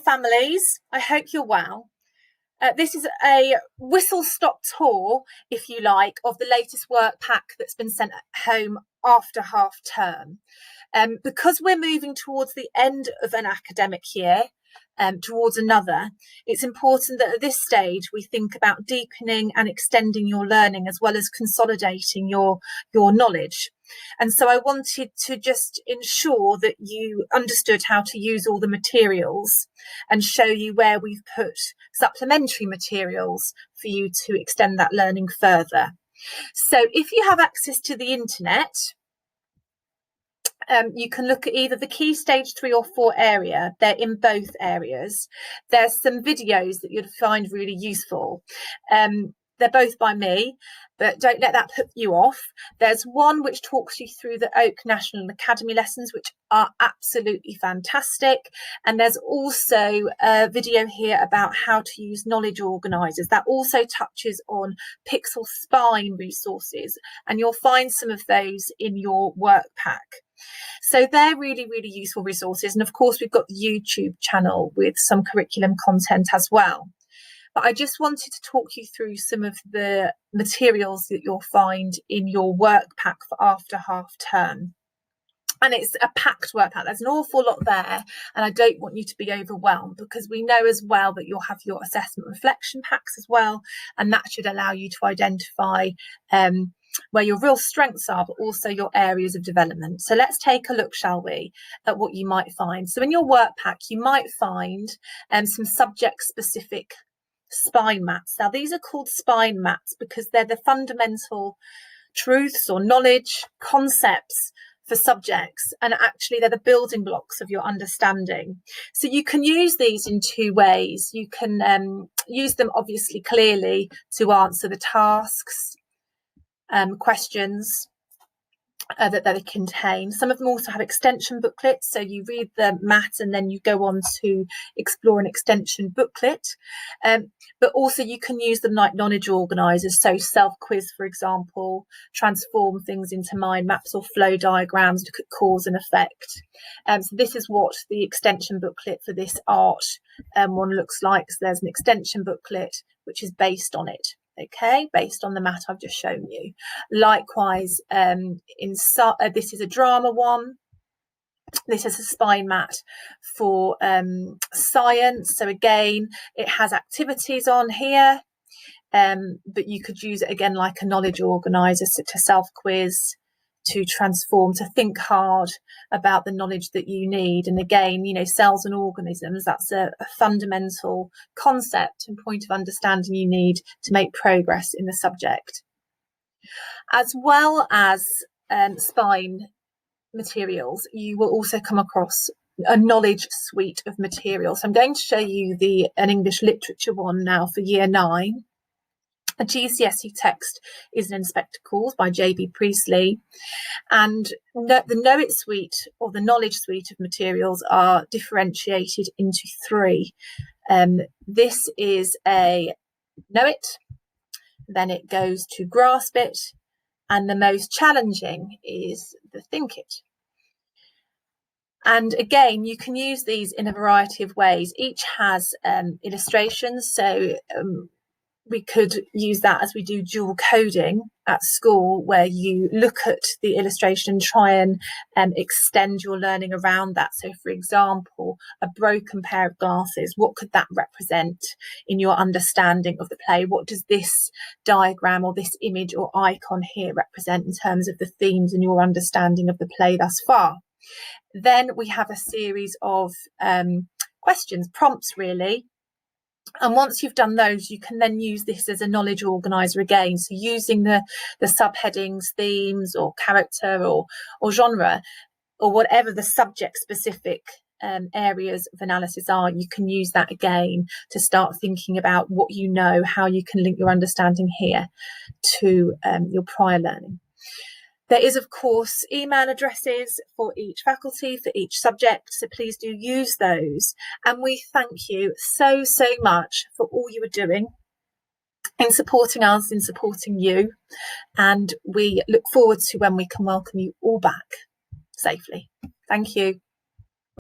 families. I hope you're well. This is a whistle-stop tour, if you like, of the latest work pack that's been sent home after half term. Because we're moving towards the end of an academic year, towards another, it's important that at this stage we think about deepening and extending your learning as well as consolidating your knowledge. And so I wanted to just ensure that you understood how to use all the materials and show you where we've put supplementary materials for you to extend that learning further. So if you have access to the internet, you can look at either the Key Stage 3 or 4 area. They're in both areas. There's some videos that you'd find really useful. They're both by me, but don't let that put you off. There's one which talks you through the Oak National Academy lessons, which are absolutely fantastic. And there's also a video here about how to use knowledge organisers. That also touches on Pixel Spine resources, and you'll find some of those in your work pack. So they're really, really useful resources. And of course, we've got the YouTube channel with some curriculum content as well. But I just wanted to talk you through some of the materials that you'll find in your work pack for after half term. And it's a packed work pack. There's an awful lot there. And I don't want you to be overwhelmed, because we know as well that you'll have your assessment reflection packs as well. And that should allow you to identify where your real strengths are, but also your areas of development. So let's take a look, shall we, at what you might find. So in your work pack, you might find some subject-specific spine maps. Now, these are called spine maps because they're the fundamental truths or knowledge, concepts for subjects, and actually they're the building blocks of your understanding. So you can use these in two ways. You can use them obviously clearly to answer the tasks, questions that they contain. Some of them also have extension booklets, so you read the mat and then you go on to explore an extension booklet. But also you can use them like knowledge organisers, so self-quiz, for example, transform things into mind maps or flow diagrams, look at cause and effect. So this is what the extension booklet for this art one looks like. So there's an extension booklet which is based on it. Okay, based on the mat I've just shown you. Likewise, this is a drama one. This is a spine mat for science. So again, it has activities on here, but you could use it again like a knowledge organizer, so to self-quiz, to transform, to think hard about the knowledge that you need. And again, cells and organisms, that's a fundamental concept and point of understanding you need to make progress in the subject. As well as spine materials, you will also come across a knowledge suite of materials. So I'm going to show you an English literature one now for year 9. A GCSE text is an Inspector Calls by J.B. Priestley. And the Know It suite, or the knowledge suite of materials, are differentiated into 3. This is a Know It, then it goes to Grasp It, and the most challenging is the Think It. And again, you can use these in a variety of ways. Each has illustrations, so we could use that as we do dual coding at school, where you look at the illustration and try and extend your learning around that. So, for example, a broken pair of glasses, what could that represent in your understanding of the play? What does this diagram or this image or icon here represent in terms of the themes and your understanding of the play thus far? Then we have a series of questions, prompts really. And once you've done those, you can then use this as a knowledge organizer again. So using the subheadings, themes, or character or genre, or whatever the subject specific areas of analysis are, you can use that again to start thinking about what you know, how you can link your understanding here to your prior learning. There is, of course, email addresses for each faculty, for each subject, so please do use those. And we thank you so, so much for all you are doing in supporting us, in supporting you. And we look forward to when we can welcome you all back safely. Thank you.